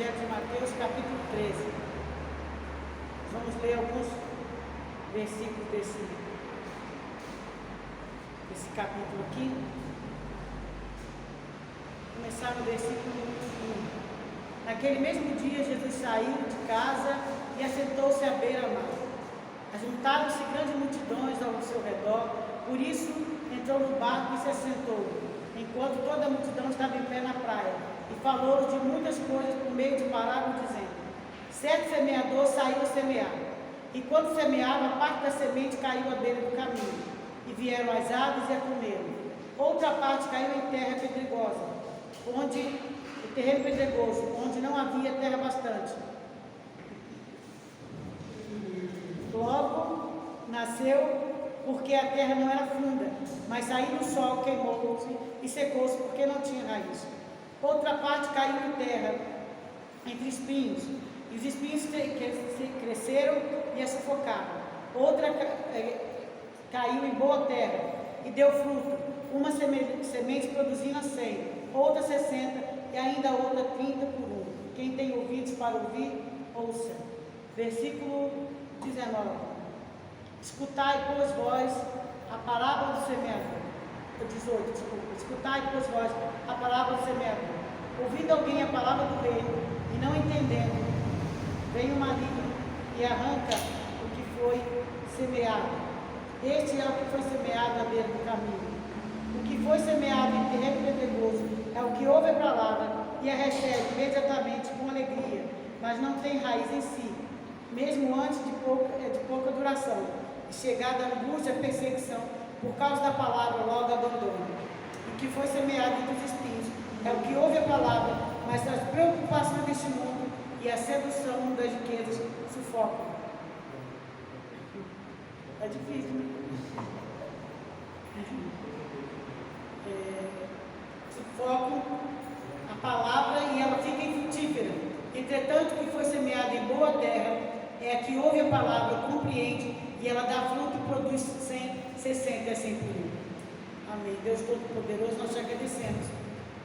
Evangelho de Mateus, capítulo 13. Vamos ler alguns versículos desse capítulo aqui. Começar no versículo 1. Naquele mesmo dia, Jesus saiu de casa e assentou-se à beira-mar. Ajuntaram-se grandes multidões ao seu redor, por isso entrou no barco e se assentou, enquanto toda a multidão estava em pé na praia, e falou de muitas coisas por meio de parábolas, dizendo: certo semeador saiu a semear, e quando semeava, parte da semente caiu à beira do caminho, e vieram as aves e a comeram. Outra parte caiu em terra pedregosa, onde não havia terra bastante. Logo nasceu, porque a terra não era funda, mas saiu no sol, queimou-se e secou-se, porque não tinha raiz. Outra parte caiu em terra, entre espinhos, e os espinhos cresceram e a sufocaram. Outra caiu em boa terra e deu fruto, uma semente produzindo 100, outra 60 e ainda outra 30 por 1. Quem tem ouvidos para ouvir, ouça. Versículo 19. Escutai, pois, vós a parábola do semeador. 18, desculpa. Escutai, pois, vós a parábola do semeador. Ouvindo alguém a palavra do reino e não entendendo, vem o maligno e arranca o que foi semeado. Este é o que foi semeado à beira do caminho. O que foi semeado em terreno pedregoso é o que ouve a palavra e a recebe imediatamente com alegria, mas não tem raiz em si, mesmo antes de pouca duração. E chegada a angústia, a perseguição, por causa da palavra, logo abandona. O que foi semeado entre os espinhos é o que ouve a palavra, mas as preocupações deste mundo e a sedução das riquezas sufocam. É difícil, né? Sufocam a palavra e ela fica infrutífera. Entretanto, o que foi semeado em boa terra é a que ouve a palavra, compreende, e ela dá fruto e produz 100, 60 e 100 por 1. Amém. Deus Todo-Poderoso, nós te agradecemos,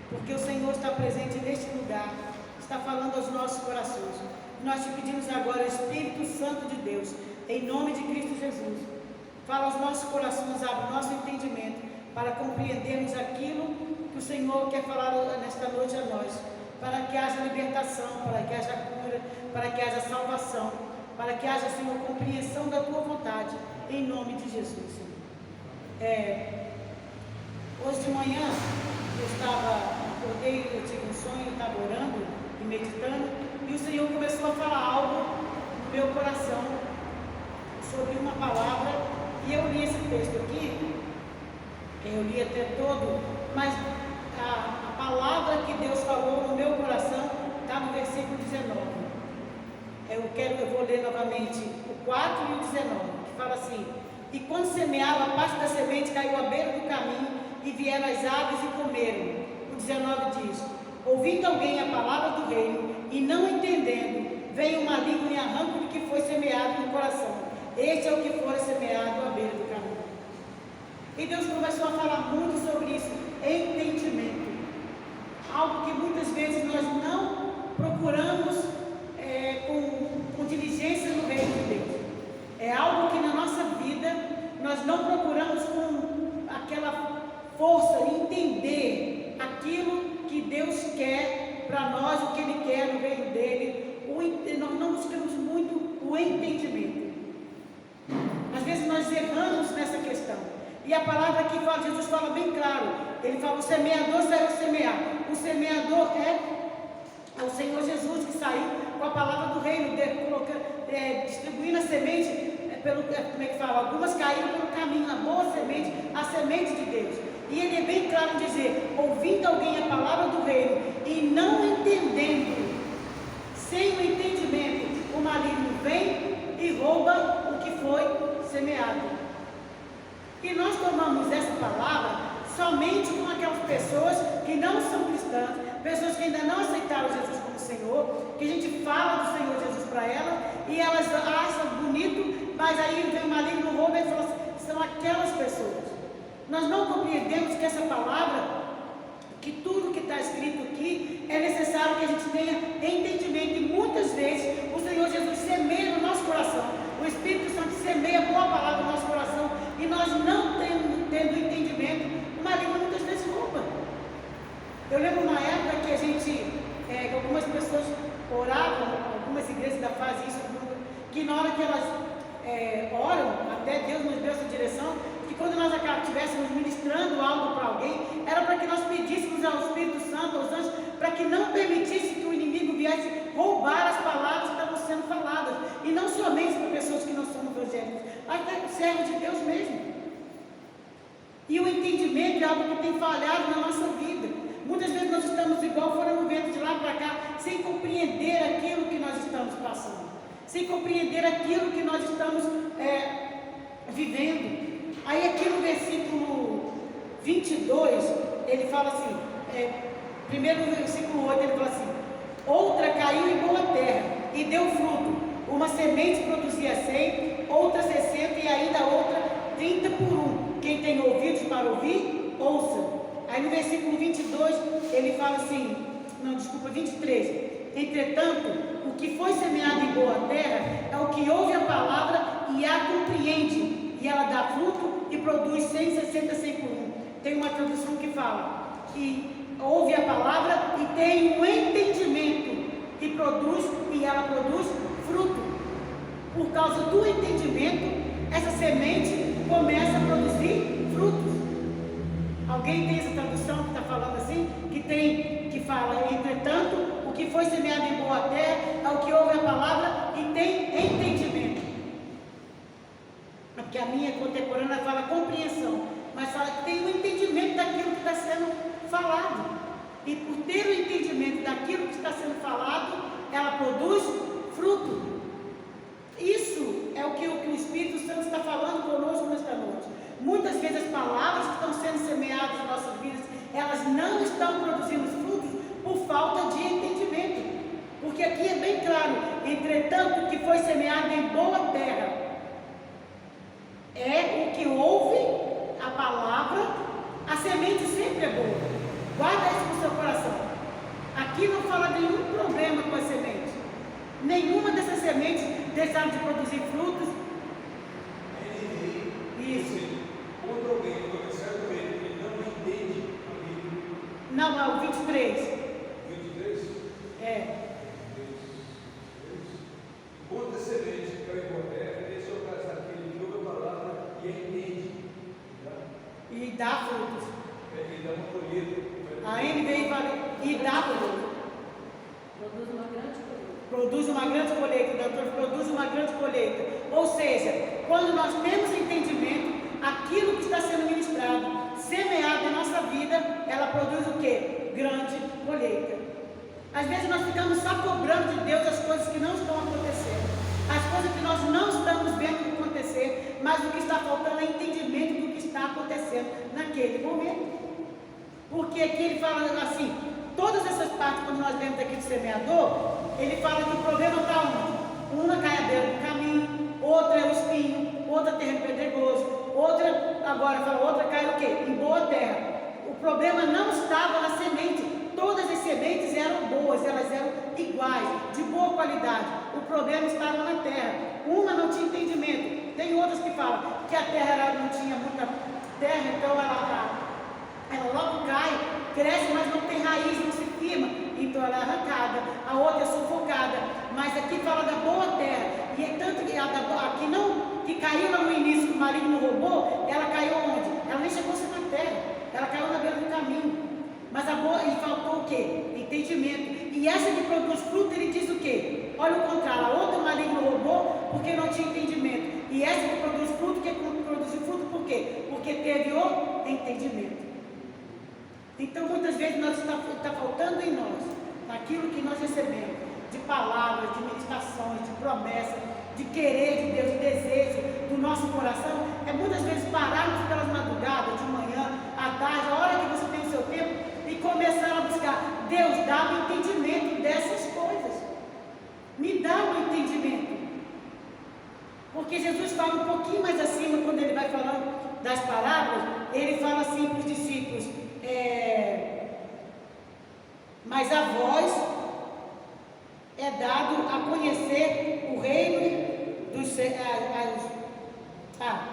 porque o Senhor está presente neste lugar, está falando aos nossos corações. Nós te pedimos agora, Espírito Santo de Deus, em nome de Cristo Jesus, fala aos nossos corações, abre o nosso entendimento, para compreendermos aquilo que o Senhor quer falar nesta noite a nós, para que haja libertação, para que haja cura, para que haja salvação, para que haja, Senhor, compreensão da Tua vontade, em nome de Jesus, Senhor. Hoje de manhã, acordei, eu tive um sonho, eu estava orando e meditando, e o Senhor começou a falar algo no meu coração, sobre uma palavra, e eu li esse texto aqui, eu li até todo, mas a palavra que Deus falou no meu coração está no versículo 19. Eu vou ler novamente o 4 e o 19, que fala assim: e quando semeava, parte da semente caiu à beira do caminho, e vieram as aves e comeram. O 19 diz: ouvindo alguém a palavra do reino, e não entendendo, vem o maligno e arranca o que foi semeado no coração. Este é o que foi semeado à beira do caminho. E Deus começou a falar muito sobre isso, entendimento. Algo que muitas vezes nós não procuramos com diligência no reino de Deus. É algo que na nossa vida nós não procuramos com aquela força de entender aquilo que Deus quer para nós, o que Ele quer no reino dele. Nós não buscamos muito o entendimento. Às vezes nós erramos nessa questão. E a palavra aqui fala, Jesus fala bem claro. Ele fala: o semeador saiu semear. O semeador é o Senhor Jesus, que saiu com a palavra do reino, distribuindo a semente, como é que fala? Algumas caíram pelo caminho, a boa semente, a semente de Deus. E ele é bem claro em dizer: ouvindo alguém a palavra do reino e não entendendo, sem o entendimento, o maligno vem e rouba o que foi semeado. E nós tomamos essa palavra somente com aquelas pessoas que não são cristãs, pessoas que ainda não aceitaram Jesus como Senhor, que a gente fala do Senhor Jesus para elas, e elas acham bonito, mas aí vem o maligno, rouba e fala assim: são aquelas pessoas. Nós não compreendemos que essa palavra, que tudo que está escrito aqui, é necessário que a gente tenha entendimento vezes o Senhor Jesus semeia no nosso coração, o Espírito Santo semeia boa palavra no nosso coração, e nós não tendo entendimento, o maligno muitas vezes rouba. Eu lembro uma época que a gente, algumas pessoas oravam, algumas igrejas ainda fazem isso, que na hora que elas oram, até Deus nos deu essa direção, que quando nós estivéssemos ministrando algo para alguém, era para que nós pedíssemos ao Espírito Santo, aos anjos, para que não permitisse que o inimigo viesse roubar as palavras que estavam sendo faladas, e não somente para pessoas que não são evangélicas, mas para servos de Deus mesmo. E o entendimento é algo que tem falhado na nossa vida. Muitas vezes nós estamos igual fora no vento de lá para cá, sem compreender aquilo que nós estamos passando, sem compreender aquilo que nós estamos vivendo. Aí aqui no versículo 22, ele fala assim, primeiro no versículo 8, ele fala assim: outra caiu em boa terra e deu fruto, uma semente produzia 100, outra 60 e ainda outra 30 por um. Quem tem ouvidos para ouvir, ouça. Aí no versículo 22, ele fala assim, 23. Entretanto, o que foi semeado em boa terra é o que ouve a palavra e a compreende, e ela dá fruto e produz 100, 60, 100 por um. Tem uma tradução que fala que ouve a palavra e tem um entendimento, e ela produz fruto. Por causa do entendimento, essa semente começa a produzir frutos. Alguém tem essa tradução que está falando assim? Que fala, entretanto, o que foi semeado em boa terra é o que ouve a palavra e tem entendimento. Porque a minha contemporânea fala compreensão, mas fala que tem o entendimento daquilo que está sendo falado. E por ter o entendimento daquilo que está sendo falado, ela produz fruto. Isso é o que o Espírito Santo está falando conosco nesta noite. Muitas vezes as palavras que estão sendo semeadas nas nossas vidas, elas não estão produzindo frutos por falta de entendimento. Porque aqui é bem claro, entretanto, o que foi semeado em boa terra é o que ouve a palavra. A semente sempre é boa. Guarda isso no seu coração. Aqui não fala de nenhum problema com a semente. Nenhuma dessas sementes deixaram de produzir frutos. Isso. Quando alguém começar a ver, ele não entende a Bíblia. Não, 23. 23? É. Quanta semente cai em boa terra, esse é o caso daquele que ouve a palavra e a entende. E dá frutos. E dá uma colheita. A NVI fala, e dá frutos. Produz uma grande colheita. Produz uma grande colheita, doutor, produz uma grande colheita. Ou seja, quando nós temos entendimento, aquilo que está sendo ministrado, semeado na nossa vida, ela produz o quê? Grande colheita. Às vezes nós ficamos só cobrando de Deus as coisas que não estão acontecendo, as coisas que nós não estamos vendo acontecer, mas o que está faltando é entendimento do que está acontecendo naquele momento. Porque aqui ele fala assim, todas essas partes, quando nós lemos aqui do semeador, ele fala que o problema está onde? Uma cai à beira do caminho, outra é o espinho, outra é terreno pedregoso, outra, agora fala, outra cai o quê? Em boa terra. O problema não estava na semente, todas as sementes eram boas, elas eram iguais, de boa qualidade. O problema estava na terra. Uma não tinha entendimento. Tem outras que falam que a terra não tinha muita terra, então ela logo cai, cresce, mas não tem raiz, não se firma, então ela é arrancada. A outra é sufocada, mas aqui fala da boa terra. E é tanto que que caiu lá no início, que o maligno roubou, ela caiu onde? Ela nem chegou a ser na terra, ela caiu na beira do caminho. Mas a boa, e faltou o quê? Entendimento. E essa que produz fruto, ele diz o quê? Olha o contrário, a outra o maligno roubou porque não tinha entendimento. E essa que produz fruto, que produziu fruto por quê? Porque teve o entendimento. Então muitas vezes está faltando em nós, naquilo que nós recebemos, de palavras, de meditações, de promessas, de querer de Deus, de desejo do nosso coração, é muitas vezes pararmos pelas madrugadas, de manhã, à tarde, a hora que você tem o seu tempo, e começar a buscar. Deus, dá o entendimento dessas coisas. Me dá o entendimento. Porque Jesus fala um pouquinho mais acima, quando ele vai falando das parábolas, ele fala assim para os discípulos, mas a vós é dado a conhecer o reino dos céus.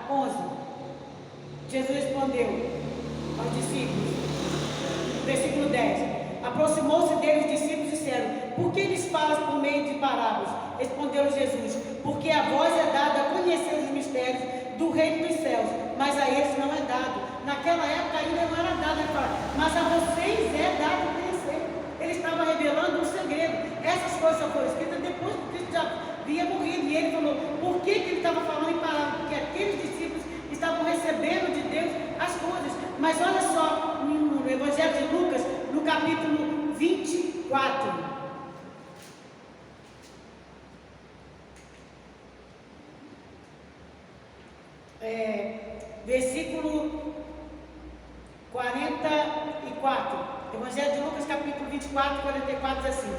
11. Jesus respondeu aos discípulos, versículo 10. Aproximou-se dele os discípulos e disseram: por que lhes falas por meio de parábolas? Respondeu Jesus: porque a vós é dado a conhecer os mistérios do reino dos céus, mas a eles não é dado. Naquela época ainda não era dado, ele fala, mas a vocês é dado a conhecer. Ele estava revelando um segredo. Essas coisas só foram escritas depois que Cristo já havia morrido. E ele falou, por que ele estava falando em parábolas? Porque aqueles discípulos estavam recebendo de Deus as coisas. Mas olha só, no Evangelho de Lucas, no capítulo 24. Versículo 44. Evangelho de Lucas, capítulo 24, 44, diz assim: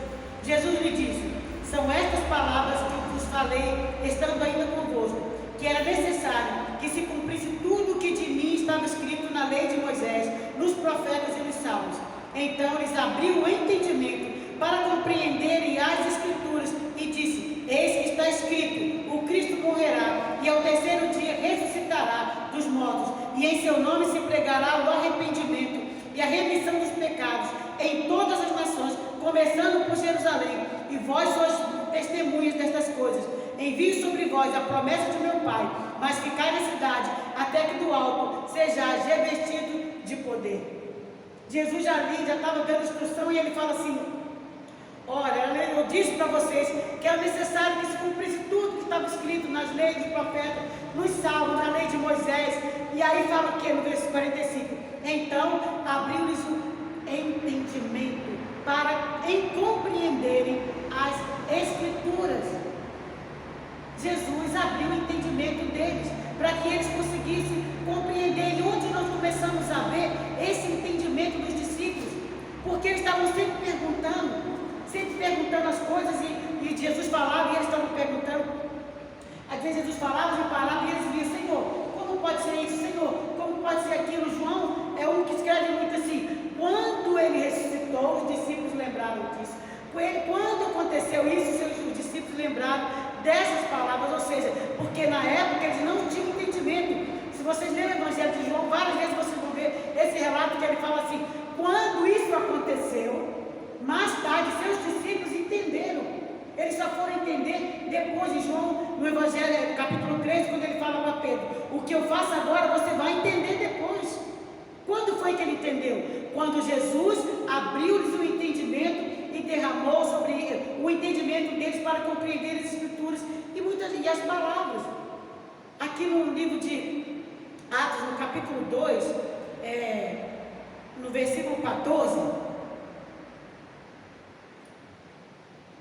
Jesus lhe disse: são estas palavras que vos falei, estando ainda convosco, que era necessário que se cumprisse tudo o que de mim estava escrito na lei de Moisés, nos profetas e nos salmos. Então lhes abriu o entendimento para compreenderem as Escrituras e disse: eis que está escrito, o Cristo morrerá e ao terceiro dia ressuscitará dos mortos, e em seu nome se pregará o arrependimento e a remissão dos pecados em todas as nações, começando por Jerusalém. E vós sois testemunhas destas coisas. Envio sobre vós a promessa de meu Pai, mas ficai na cidade, até que do alto sejais revestido de poder. Jesus já estava dando instrução e ele fala assim: olha, eu disse para vocês que era necessário que se cumprisse tudo que estava escrito nas leis dos profetas, nos salmos, na lei de Moisés. E aí fala o que no versículo 45? Então abriu-lhes o entendimento para compreenderem as Escrituras. Jesus abriu o entendimento deles para que eles conseguissem compreender. E onde nós começamos a ver esse entendimento dos discípulos? Porque eles estavam sempre perguntando as coisas e Jesus falava e eles estavam perguntando. Às vezes Jesus falava de palavra e eles diziam: Senhor, como pode ser isso? Senhor, como pode ser aquilo? João é um que escreve muito assim: quando ele ressuscitou, os discípulos lembraram disso. Quando aconteceu isso, os discípulos lembraram dessas palavras, ou seja, porque na época eles não tinham entendimento. Se vocês lerem o Evangelho de João, várias vezes vocês vão ver esse relato que ele fala assim: quando isso aconteceu, mais tarde seus discípulos entenderam. Eles só foram entender depois de João, no Evangelho, capítulo 3, quando ele fala para Pedro: o que eu faço agora você vai entender depois. Quando foi que ele entendeu? Quando Jesus abriu-lhes o entendimento e derramou sobre o entendimento deles para compreender as Escrituras e as palavras. Aqui no livro de Atos, no capítulo 2, no versículo 14,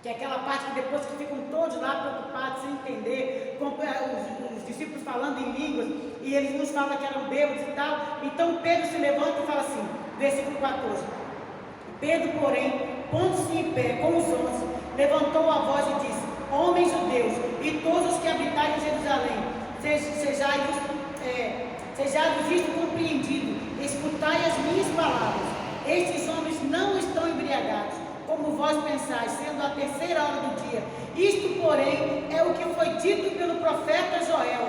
que é aquela parte que depois que ficam todos lá preocupados, sem entender, os discípulos falando em línguas, e eles nos falam que eram bêbados e tal. Então Pedro se levanta e fala assim, versículo 14: Pedro, porém, pondo-se em pé com os 11, levantou a voz e disse: homens judeus e todos os que habitais em Jerusalém, sejais isto compreendido, escutai as minhas palavras. Estes homens não estão embriagados, como vós pensais, sendo a terceira hora do dia. Isto, porém, é o que foi dito pelo profeta Joel.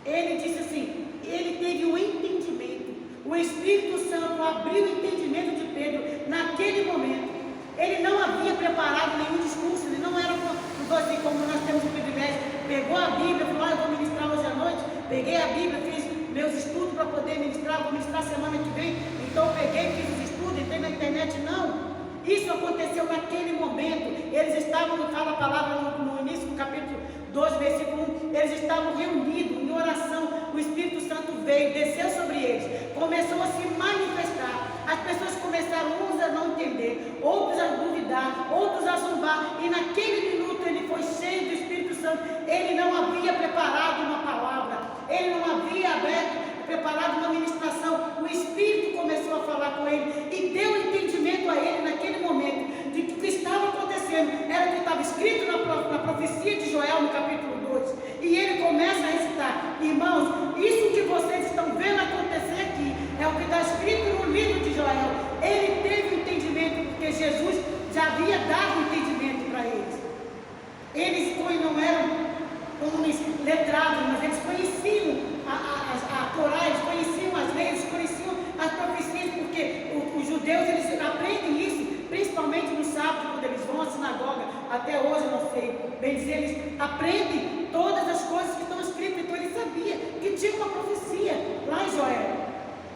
Ele disse assim, ele teve um entendimento. O Espírito Santo abriu o entendimento de Pedro naquele momento. Ele não havia preparado nenhum discurso, ele não era assim como nós temos o privilégio. Pegou a Bíblia, falou: eu vou ministrar hoje à noite. Peguei a Bíblia, fiz meus estudos para poder ministrar, vou ministrar semana que vem. Então eu peguei, fiz os estudos, entrei na internet. Não, isso aconteceu naquele momento. Eles estavam, fala a palavra no início do capítulo 2, versículo 1, eles estavam reunidos em oração. O Espírito Santo veio, desceu sobre eles, começou a se manifestar. As pessoas começaram uns a não entender, outros a duvidar, outros a zombar, e naquele minuto ele foi cheio do Espírito Santo. Ele não havia preparado uma palavra, ele não havia preparado uma ministração. O Espírito começou a falar com ele e deu entendimento a ele naquele momento de que o que estava acontecendo era o que estava escrito na profecia de Joel no capítulo 2. E ele começa a recitar: irmãos, isso que vocês estão vendo acontecer aqui é o que está escrito no livro de Joel. Ele teve o entendimento porque Jesus já havia dado entendimento para eles. Eles não eram homens letrados, mas eles conheciam a Torá, eles conheciam as leis, eles conheciam as profecias, porque os judeus eles aprendem isso, principalmente no sábado, quando eles vão à sinagoga. Até hoje, eu não sei bem dizer, eles aprendem todas as coisas que estão escritas. Então ele sabia que tinha uma profecia lá em Joel.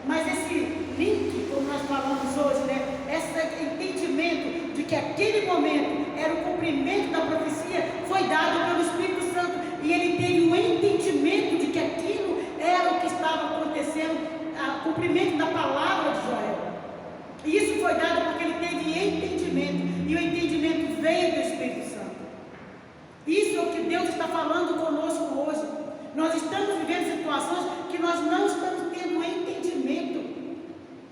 Mas esse link, como nós falamos hoje, né? Esse entendimento de que aquele momento era o cumprimento da profecia, foi dado pelo Espírito Santo. E ele teve o entendimento de que aquilo era o que estava acontecendo, o cumprimento da palavra de Joel. E isso foi dado porque ele teve entendimento. E o entendimento veio do Espírito Santo. Isso é o que Deus está falando conosco hoje. Nós estamos vivendo situações que nós não estamos tendo entendimento.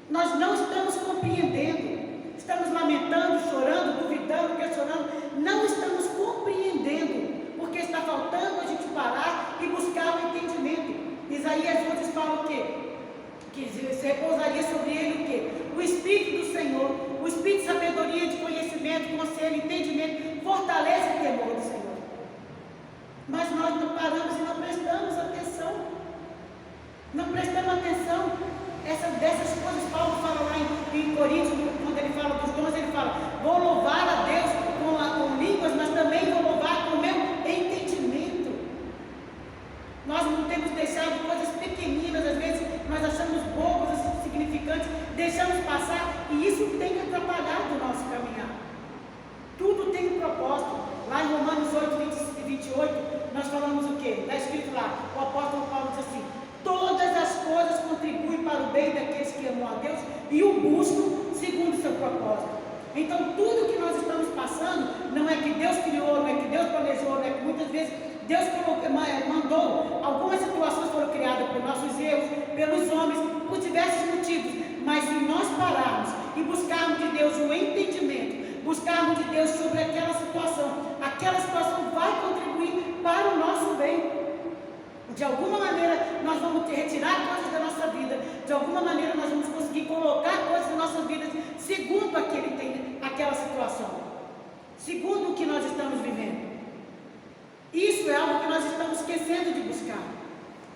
Nós não estamos compreendendo. Estamos lamentando, chorando, duvidando, questionando. Não estamos compreendendo. Porque está faltando a gente parar e buscar o entendimento. Isaías 11 fala o quê? Que se repousaria sobre ele o quê? O Espírito do Senhor, o Espírito de sabedoria, de conhecimento, conselho, entendimento, fortalece o temor do Senhor. Mas nós não paramos e não prestamos atenção. Não prestamos atenção. Dessas coisas, Paulo fala lá em Coríntios, quando ele fala dos dons, ele fala: vou louvar a Deus com línguas, mas também vou louvar com o meu entendimento. Nós não temos deixado coisas pequeninas, às vezes nós achamos bobas, insignificantes, deixamos passar, e isso tem atrapalhado o nosso caminhar. Tudo tem um propósito. Lá em Romanos 8, 20 e 28, nós falamos o quê? Está escrito lá, o apóstolo Paulo diz assim: todas as coisas contribuem para o bem daqueles que amam a Deus e o buscam segundo o seu propósito. Então, tudo que nós estamos passando, não é que Deus criou, não é que Deus planejou, não é que muitas vezes Deus mandou. Algumas situações foram criadas por nossos erros, pelos homens, por diversos motivos. Mas se nós pararmos e buscarmos de Deus o entendimento, buscarmos de Deus sobre aquela situação vai contribuir para o nosso bem. De alguma maneira nós vamos retirar coisas da nossa vida, de alguma maneira nós vamos conseguir colocar coisas na nossa vida segundo aquela situação, segundo o que nós estamos vivendo. Isso é algo que nós estamos esquecendo de buscar.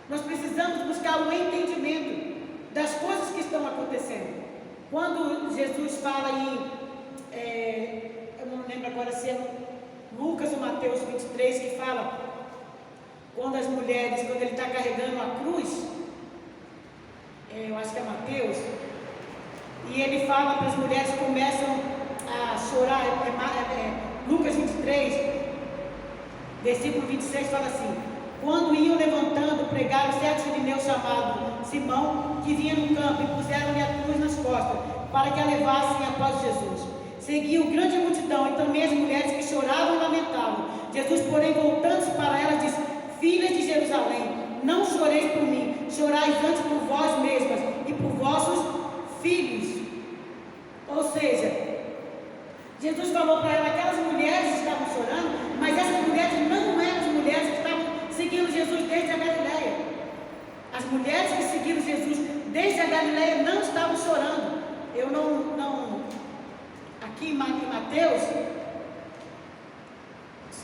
Nós precisamos buscar o entendimento das coisas que estão acontecendo. Quando Jesus fala eu não lembro agora se é Lucas ou Mateus 23, que fala quando ele está carregando a cruz, eu acho que é Mateus, e ele fala para as mulheres que começam a chorar, Lucas 23, versículo 26, fala assim: quando iam levantando, pregaram certo sirineu chamado Simão, que vinha no campo, e puseram-lhe a cruz nas costas, para que a levassem após Jesus. Seguiam grande multidão, e também as mulheres que choravam e lamentavam. Jesus, porém, voltando-se para elas, disse: filhas de Jerusalém, não choreis por mim, chorais antes por vós mesmas e por vossos filhos. Ou seja, Jesus falou para ela, aquelas mulheres estavam chorando, mas essas mulheres não eram as mulheres que estavam seguindo Jesus desde a Galileia. As mulheres que seguiram Jesus desde a Galileia não estavam chorando. Eu não aqui em Mateus,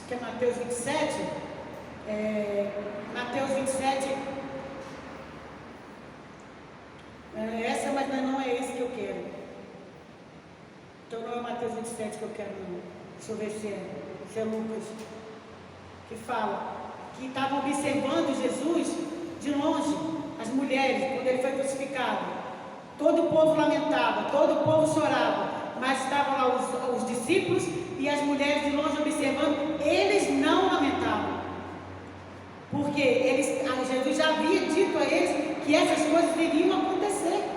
que é Mateus 27, Mateus 27, mas não é esse que eu quero. Então não é Mateus 27 que eu quero, não. Deixa eu ver se é Lucas, que fala que estavam observando Jesus de longe, as mulheres, quando ele foi crucificado. Todo o povo lamentava, todo o povo chorava, mas estavam lá os discípulos e as mulheres de longe observando. Eles não lamentavam, porque Jesus já havia dito a eles que essas coisas iriam acontecer.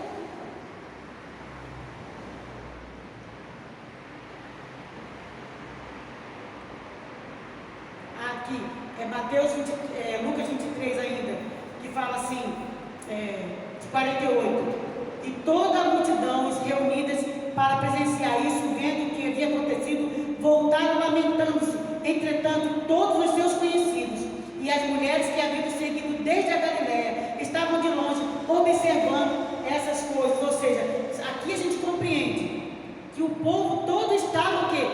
Aqui é Lucas 23 ainda, que fala assim, de 48: e toda a multidão, os reunidas para presenciar isso, vendo o que havia acontecido, voltaram lamentando-se. Entretanto, todos os seus conhecidos e as mulheres que haviam seguido desde a Galileia estavam de longe observando essas coisas. Ou seja, aqui a gente compreende que o povo todo estava o quê?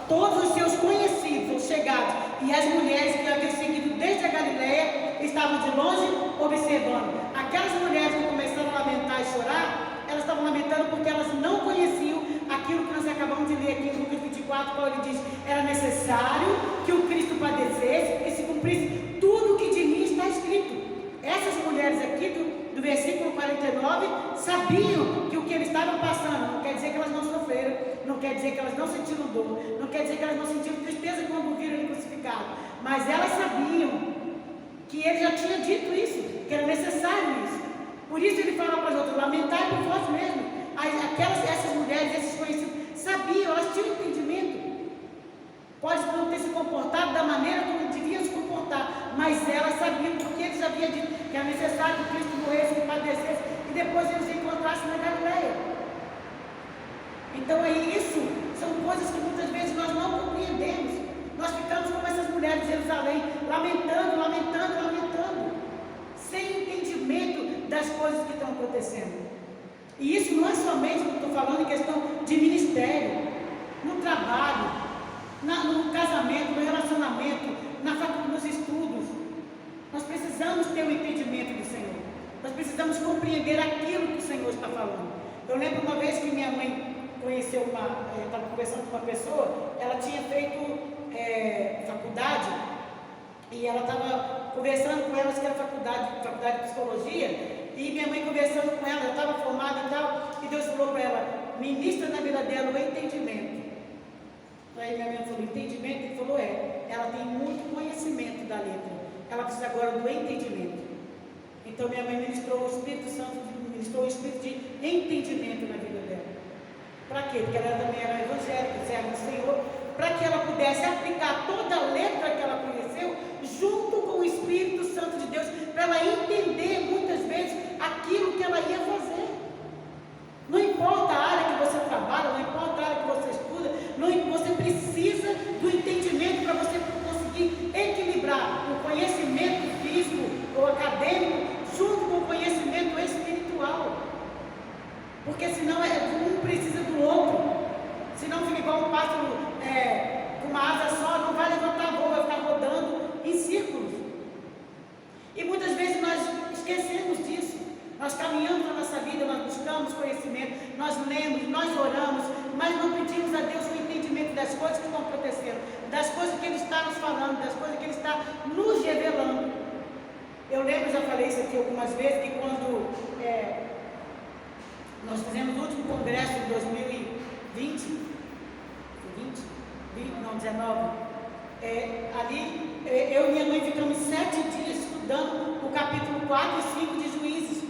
Todos os seus conhecidos ou chegados e as mulheres que haviam seguido desde a Galileia estavam de longe observando. Aquelas mulheres que começaram a lamentar e chorar, elas estavam lamentando porque elas não conheciam aquilo que nós acabamos de ler aqui em Lucas 24, quando ele diz: era necessário que o Cristo padecesse, que se cumprisse tudo o que de mim está escrito. Essas mulheres aqui do versículo 49 sabiam que o que eles estavam passando não quer dizer que elas não sofreram, não quer dizer que elas não sentiram dor, não quer dizer que elas não sentiram tristeza quando viram ele crucificado, mas elas sabiam que ele já tinha dito isso, que era necessário isso. Por isso ele fala para as outras: lamentai por vós mesmos. Essas mulheres, esses conhecidos, sabiam, elas tinham entendimento. Pode não ter se comportado da maneira como deviam se comportar, mas elas sabiam, porque eles haviam dito que era necessário que Cristo morresse, que padecesse, e depois eles se encontrassem na Galileia. Então isso são coisas que muitas vezes nós não compreendemos. Nós ficamos como essas mulheres de Jerusalém, lamentando, sem entendimento das coisas que estão acontecendo. E isso não é somente, eu estou falando, em questão de ministério, no trabalho, no casamento, no relacionamento, nos estudos. Nós precisamos ter o entendimento do Senhor. Nós precisamos compreender aquilo que o Senhor está falando. Eu lembro uma vez que minha mãe conheceu estava conversando com uma pessoa, ela tinha feito faculdade, e ela estava conversando com ela, que era faculdade de psicologia, e minha mãe conversando com ela, eu estava formada e tal, e Deus falou para ela: ministra na vida dela o entendimento. Aí minha mãe falou: entendimento? Ele falou: ela tem muito conhecimento da letra, ela precisa agora do entendimento. Então minha mãe ministrou o Espírito Santo, ministrou o Espírito de entendimento na vida dela. Para quê? Porque ela também era evangélica, serva do Senhor, para que ela pudesse aplicar toda a letra que ela conheceu junto com o Espírito Santo de Deus, para ela entender muitas vezes aquilo que ela ia fazer. Não importa a área que você trabalha, não importa a área que você estuda, você precisa do entendimento para você conseguir equilibrar o conhecimento físico ou acadêmico junto com o conhecimento espiritual. Porque senão um precisa do outro. Senão fica igual um pássaro com uma asa só, não vai levantar voo, vai ficar rodando em círculos. E muitas vezes nós esquecemos disso. Nós caminhamos na nossa vida, nós buscamos conhecimento, nós lemos, nós oramos, mas não pedimos a Deus o entendimento das coisas que estão acontecendo, das coisas que Ele está nos falando, das coisas que Ele está nos revelando. Eu lembro, já falei isso aqui algumas vezes, que quando nós fizemos o último congresso em 2020, 19, ali eu e minha mãe ficamos 7 dias estudando o capítulo 4 e 5 de Juízes.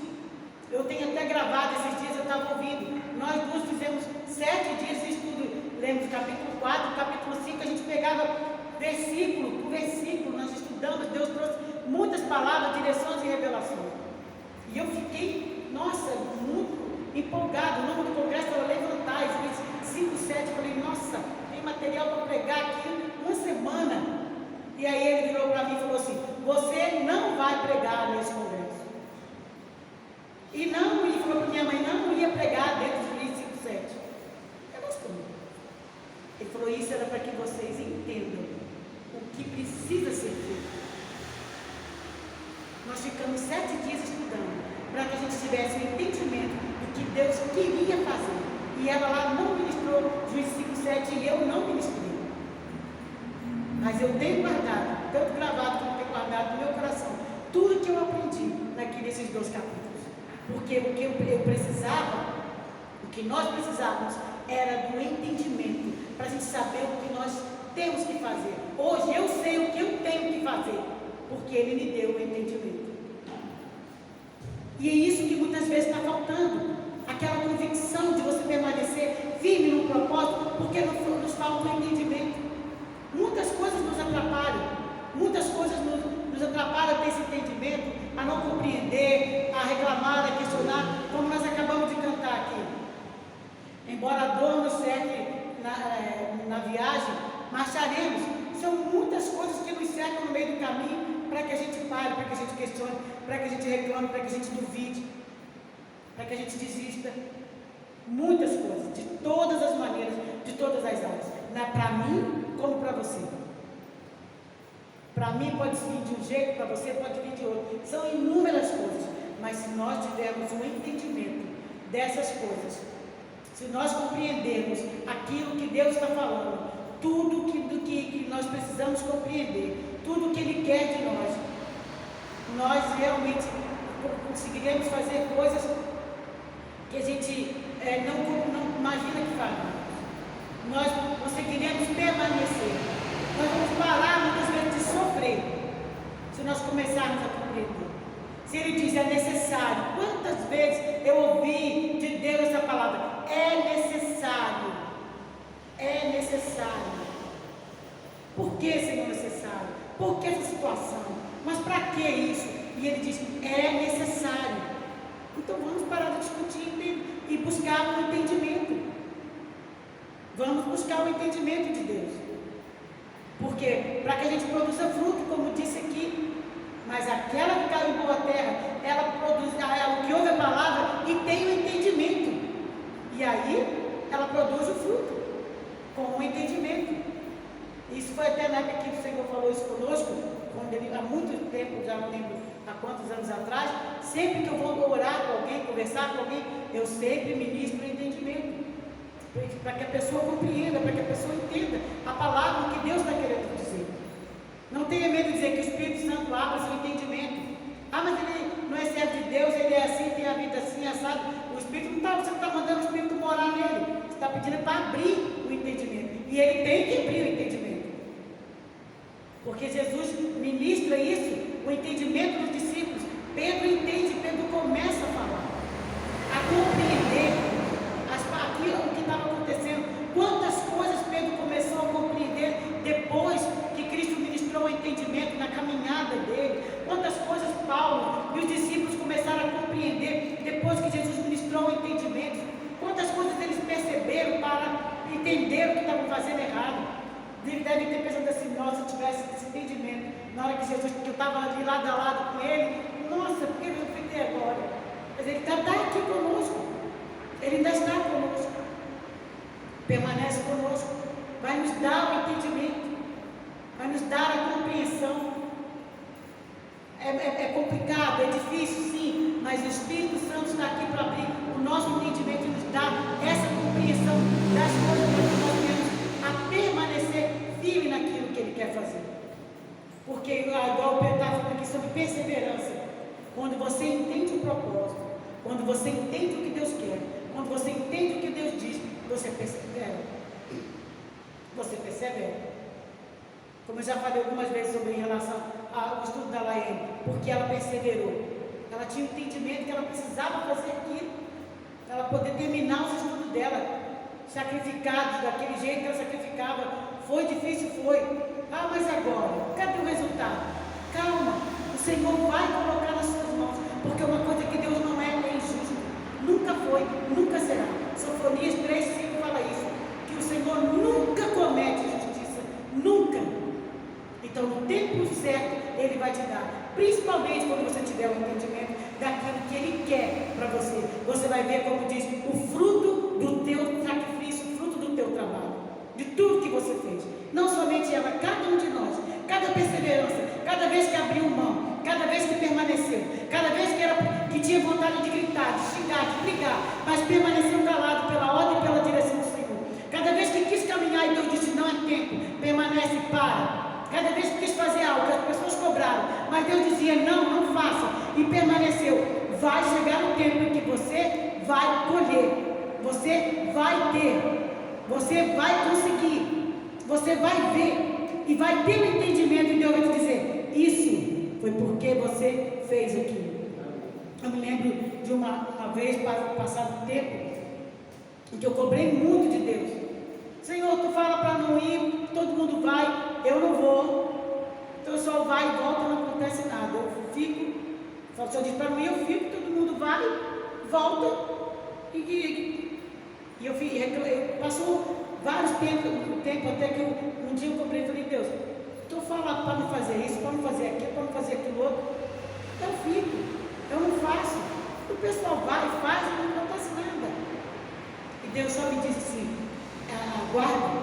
Eu tenho até gravado esses dias, eu estava ouvindo. Nós duas fizemos 7 dias de estudo. Lemos o capítulo 4, o capítulo 5, a gente pegava versículo por versículo, nós estudamos, Deus trouxe muitas palavras, direções e revelações. E eu fiquei, muito empolgado. O nome do congresso era Levantai, Juízes 5, 7. Eu falei: nossa, tem material para pregar aqui uma semana. E aí ele virou para mim e falou assim: você não vai pregar nesse congresso. E falou para minha mãe: não ia pregar dentro de Juízes 5, 7. Eu gostei. Ele falou: isso era para que vocês entendam o que precisa ser feito. Nós ficamos 7 dias estudando, para que a gente tivesse um entendimento do que Deus queria fazer. E ela lá não ministrou Juízes 5, 7 e eu não ministrei. Mas eu tenho guardado, tanto gravado como tenho guardado no meu coração, tudo que eu aprendi nesses 2 capítulos. Porque o que eu precisava, o que nós precisávamos, era do entendimento, para a gente saber o que nós temos que fazer. Hoje eu sei o que eu tenho que fazer, porque Ele me deu o entendimento. E é isso que muitas vezes está faltando, aquela convicção de você permanecer firme no propósito, porque nos falta o entendimento. Muitas coisas nos atrapalham, a ter esse entendimento, a não compreender, a reclamar, a questionar, como nós acabamos de cantar aqui. Embora a dor nos cerque na viagem, marcharemos. São muitas coisas que nos cercam no meio do caminho, para que a gente pare, para que a gente questione, para que a gente reclame, para que a gente duvide, para que a gente desista. Muitas coisas, de todas as maneiras, de todas as áreas. para mim como para você. Para mim pode vir de um jeito, para você pode vir de outro. São inúmeras coisas. Mas se nós tivermos um entendimento dessas coisas, se nós compreendermos aquilo que Deus está falando, tudo do que nós precisamos compreender, tudo que Ele quer de nós realmente conseguiremos fazer coisas que a gente não imagina que faz. Nós conseguiremos permanecer. Nós vamos parar muitas vezes de sofrer, se nós começarmos a compreender. Se Ele diz é necessário, quantas vezes eu ouvi de Deus essa palavra? É necessário. É necessário. Por que, Senhor, necessário? Por que essa situação? Mas para que isso? E Ele diz, é necessário. Então vamos parar de discutir e buscar o entendimento. Vamos buscar o entendimento de Deus. Porque para que a gente produza fruto, como disse aqui, mas aquela que caiu em boa terra, ela produz, o que ouve a palavra e tem o entendimento. E aí ela produz o fruto com o entendimento. Isso foi até na época que o Senhor falou isso conosco, quando ele, há muito tempo, já não lembro há quantos anos atrás, sempre que eu vou orar com alguém, conversar com alguém, eu sempre ministro o entendimento. Para que a pessoa compreenda, para que a pessoa entenda a palavra, o que Deus está querendo dizer. Não tenha medo de dizer que o Espírito Santo abra seu entendimento. Ah, mas ele não é servo de Deus, ele é assim, tem a vida assim, assado. O Espírito não está, você não está mandando o Espírito morar nele. Você está pedindo para abrir o entendimento. E ele tem que abrir o entendimento. Porque Jesus ministra isso, o entendimento dos discípulos. Pedro entende, Pedro começa a falar, a compreender aquilo que estava acontecendo. Quantas coisas Pedro começou a compreender depois que Cristo ministrou o entendimento na caminhada dele. Quantas coisas Paulo e os discípulos começaram a compreender depois que Jesus ministrou o entendimento. Quantas coisas eles perceberam para entender o que estavam fazendo errado. Ele deve ter pensado assim, nossa, se tivesse esse entendimento, na hora que Jesus, que eu estava ali lado a lado com ele, nossa, por que eu fiquei agora? Mas ele está aqui conosco, ele ainda está conosco, permanece conosco, vai nos dar o entendimento, vai nos dar a compreensão. É complicado, é difícil, sim, mas o Espírito Santo está aqui para abrir o nosso entendimento e nos dar essa compreensão das coisas que nós temos a permanecer firme naquilo que Ele quer fazer. Porque, igual o Pedro está falando aqui sobre perseverança, quando você entende o propósito, quando você entende o que Deus quer, quando você entende o que Deus diz, você persevera. Você persevera. Como eu já falei algumas vezes sobre em relação ao estudo da Laene, porque ela perseverou. Ela tinha o entendimento que ela precisava fazer aquilo, ela poder terminar os estudos dela, sacrificados daquele jeito que ela sacrificava. Foi difícil, foi. Ah, mas agora, cadê o resultado? Calma, o Senhor vai colocar nas suas mãos, porque uma coisa que Deus não é injusto, nunca foi, nunca será. Sofonias 3:5 fala isso, que o Senhor nunca comete injustiça, nunca. Então, no tempo certo, Ele vai te dar, principalmente quando você tiver o entendimento daquilo que Ele quer para você. Você vai ver, como diz, o fruto do teu sacrifício, o fruto do teu trabalho, de tudo que você fez. Não somente ela, cada um de nós, cada perseverança, cada vez que abriu mão, cada vez que permaneceu, cada vez que tinha vontade de gritar, de xingar, de brigar, mas permaneceu calado pela ordem e pela direção do Senhor. Cada vez que quis caminhar e Deus disse não é tempo, permanece, para. Cada vez que quis fazer algo, as pessoas cobraram, mas Deus dizia não faça, e permaneceu. Vai chegar o tempo em que você vai colher, você vai ter, você vai conseguir, você vai ver e vai ter o entendimento, e Deus vai te dizer, isso foi porque você fez aquilo. Eu me lembro de uma vez, passado um tempo, em que eu cobrei muito de Deus. Senhor, tu fala para não ir, todo mundo vai, eu não vou. Então só vai e volta, não acontece nada. Eu fico, o Senhor diz para mim, eu fico, todo mundo vai, volta. E eu passou vários tempos até que um dia eu comprei e falei, Deus, tu fala para não fazer isso, para não fazer aquilo, para não fazer aquilo outro. Eu fico, eu não faço. O pessoal vai, faz e não acontece nada. E Deus só me disse assim, aguarde,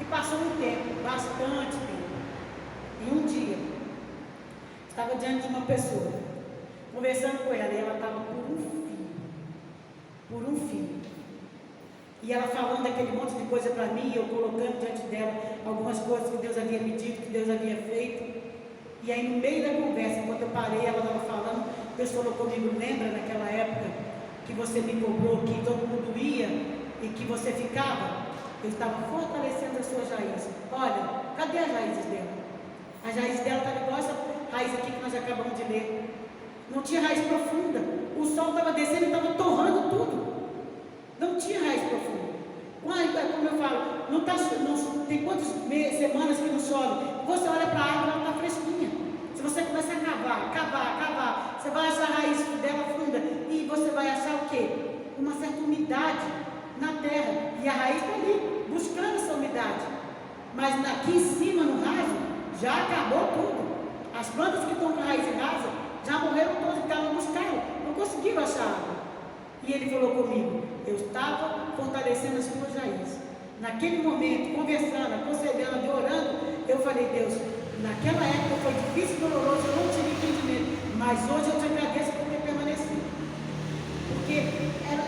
E passou um tempo, bastante tempo. E um dia, estava diante de uma pessoa, conversando com ela, e ela estava por um fio. E ela falando aquele monte de coisa para mim, e eu colocando diante dela algumas coisas que Deus havia me dito, que Deus havia feito. E aí no meio da conversa, enquanto eu parei, ela estava falando, Deus falou comigo, lembra naquela época que você me cobrou, que todo mundo ia e que você ficava? Eu estava fortalecendo as suas raízes. Olha, cadê as raízes dela? As raízes dela estavam igual essa raiz aqui que nós acabamos de ler. Não tinha raiz profunda. O sol estava descendo e estava torrando tudo. Não tinha raiz profunda. Como eu falo, não tem quantas semanas que não chove. Você olha para a árvore, ela está fresquinha. Se você começar a cavar, você vai achar a raiz dela funda. E você vai achar o quê? Uma certa umidade na terra. E a raiz está ali, buscando essa umidade. Mas aqui em cima, no raso, já acabou tudo. As plantas que estão com a raiz rasa já morreram todas, porque elas não buscaram, não conseguiram achar água. E ele falou comigo, eu estava fortalecendo as tuas raízes. Naquele momento, conversando, aconselhando e orando, eu falei, Deus, naquela época foi difícil e doloroso, eu não tive entendimento, mas hoje eu te agradeço por ter permanecido. Porque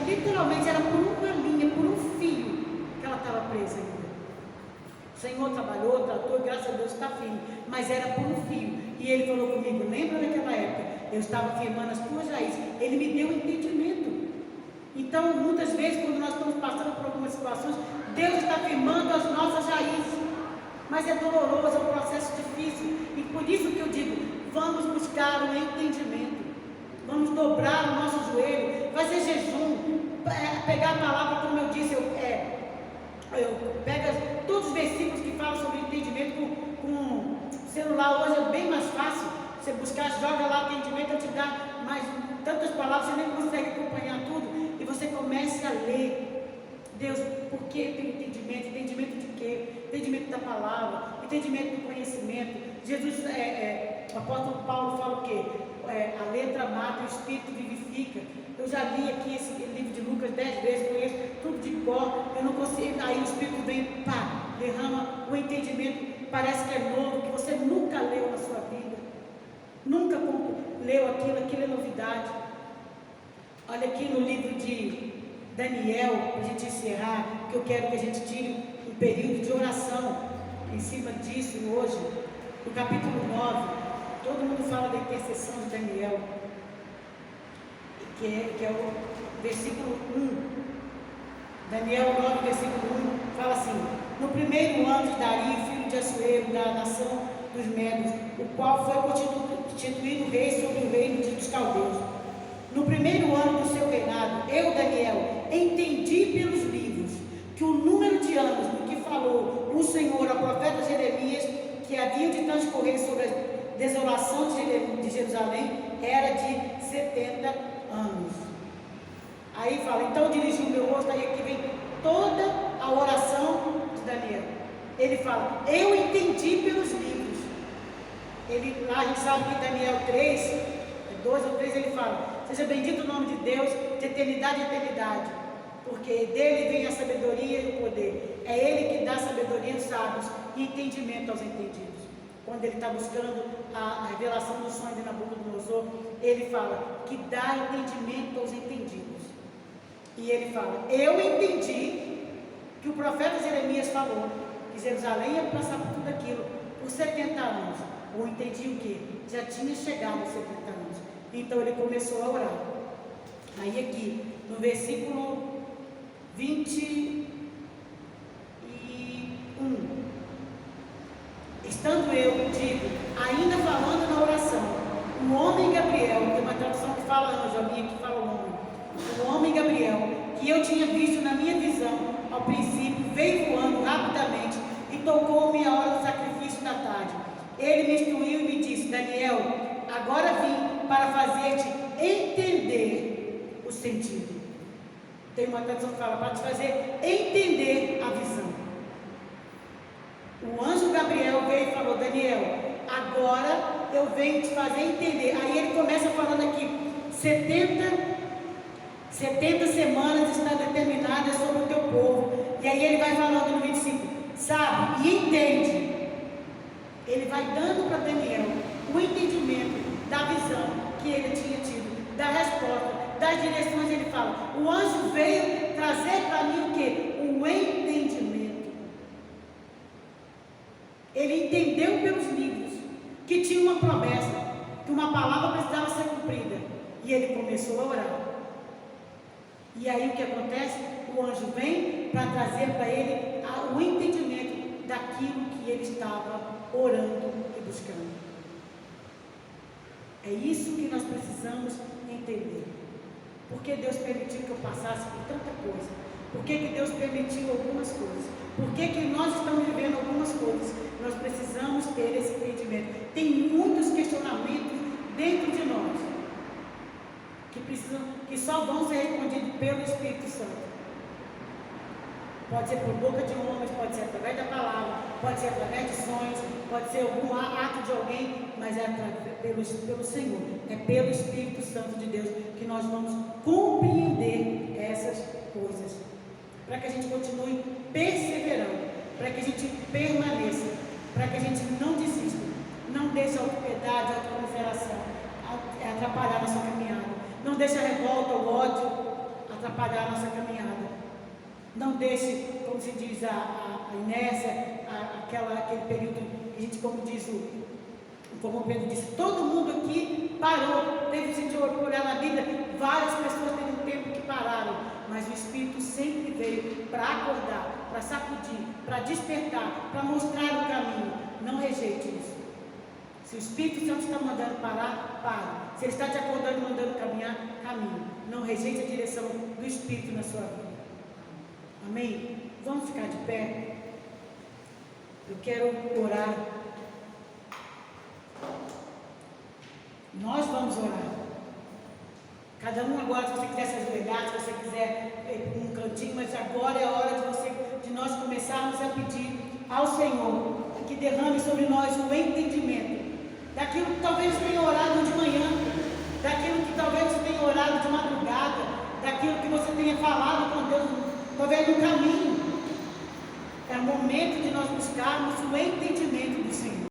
literalmente era por uma linha, por um fio que ela estava presa ainda. O Senhor trabalhou, tratou, graças a Deus está firme, mas era por um fio. E ele falou comigo, lembra daquela época? Eu estava firmando as tuas raízes. Ele me deu entendimento. Então, muitas vezes, quando nós estamos passando por algumas situações, Deus está firmando as nossas raízes. Mas é doloroso, é um processo difícil. E por isso que eu digo, vamos buscar o entendimento. Vamos dobrar o nosso joelho, fazer jejum, pegar a palavra, como eu disse, eu pego todos os versículos que falam sobre entendimento com celular. Hoje é bem mais fácil. Você buscar, joga lá o entendimento, eu te dá mais tantas palavras, você nem consegue acompanhar tudo. E você comece a ler. Deus, por que tem entendimento? Entendimento de quê? Entendimento da palavra, entendimento do conhecimento. Jesus, o apóstolo Paulo fala o quê? A letra mata, o espírito vivifica. Eu já li aqui esse livro de Lucas 10 vezes, conheço tudo de cor, eu não consigo, aí o espírito vem, pá, derrama o entendimento, parece que é novo, que você nunca leu na sua vida, nunca leu aquilo é novidade. Olha aqui no livro de Daniel, para a gente encerrar, que eu quero que a gente tire um período de oração em cima disso hoje, no capítulo 9, todo mundo fala da intercessão de Daniel, que é o versículo 1, Daniel 9, versículo 1, fala assim, no primeiro ano de Dario, filho de Assuero, da nação dos Medos, o qual foi constituído rei sobre o reino dos caldeus. No primeiro ano do seu reinado, eu, Daniel, entendi pelos livros que o número de anos do que falou o Senhor ao profeta Jeremias, que havia de transcorrer sobre a desolação de Jerusalém, era de 70 anos. Aí fala, então dirigi o meu rosto, aí aqui vem toda a oração de Daniel. Ele fala, eu entendi pelos livros. Lá a gente sabe que Daniel 3, 2 ou 3, ele fala, seja bendito o nome de Deus, de eternidade em eternidade, porque dele vem a sabedoria e o poder. É ele que dá sabedoria aos sábios e entendimento aos entendidos. Quando ele está buscando a revelação do sonho de Nabucodonosor, ele fala que dá entendimento aos entendidos. E ele fala, eu entendi que o profeta Jeremias falou que Jerusalém ia passar por tudo aquilo por 70 anos. Ou entendi o quê? Já tinha chegado aos 70 anos. Então ele começou a orar. Aí aqui, no versículo 21, estando eu, digo, ainda falando na oração, o homem Gabriel, tem uma tradução que fala anjo, a minha que fala homem, o homem Gabriel, que eu tinha visto na minha visão, ao princípio, veio voando rapidamente e tocou-me a hora do sacrifício da tarde. Ele me instruiu e me disse, Daniel, agora vim para fazer-te entender o sentido. Tem uma tradução que fala, para te fazer entender a visão. O anjo Gabriel veio e falou, Daniel, agora eu venho te fazer entender. Aí ele começa falando aqui, 70 semanas estão determinadas sobre o teu povo. E aí ele vai falando no 25, sabe, vai dando para Daniel o entendimento da visão que ele tinha tido, da resposta, das direções. Ele fala, o anjo veio trazer para mim o quê? O entendimento. Ele entendeu pelos livros que tinha uma promessa, que uma palavra precisava ser cumprida, e ele começou a orar. E aí o que acontece? O anjo vem para trazer para ele o entendimento daquilo que ele estava orando e buscando. É isso que nós precisamos entender. Por que Deus permitiu que eu passasse por tanta coisa? Por que Deus permitiu algumas coisas? Por que nós estamos vivendo algumas coisas? Nós precisamos ter esse entendimento. Tem muitos questionamentos dentro de nós que só vão ser respondidos pelo Espírito Santo. Pode ser por boca de homens, pode ser através da palavra, pode ser através de sonhos, pode ser algum ato de alguém, mas é pelo Senhor, é pelo Espírito Santo de Deus que nós vamos compreender essas coisas, para que a gente continue perseverando, para que a gente permaneça, para que a gente não desista, não deixe a autopiedade, a autoconsideração atrapalhar a nossa caminhada, não deixe a revolta, o ódio atrapalhar a nossa caminhada. Não deixe, como se diz, a inércia, aquele período, a gente, como o Pedro disse, todo mundo aqui parou. Teve gente de olhar na Bíblia, várias pessoas teve um tempo que pararam, mas o Espírito sempre veio para acordar, para sacudir, para despertar, para mostrar o caminho. Não rejeite isso. Se o Espírito Santo está mandando parar, pare. Se ele está te acordando e mandando caminhar, caminhe. Não rejeite a direção do Espírito na sua vida. Amém? Vamos ficar de pé. Eu quero orar. Nós vamos orar. Cada um agora, se você quiser se ajoelhar, se você quiser ir para um cantinho, mas agora é a hora de nós começarmos a pedir ao Senhor que derrame sobre nós o entendimento daquilo que talvez você tenha orado de manhã, daquilo que talvez você tenha orado de madrugada, daquilo que você tenha falado com Deus, talvez no caminho. É o momento de nós buscarmos o entendimento do Senhor.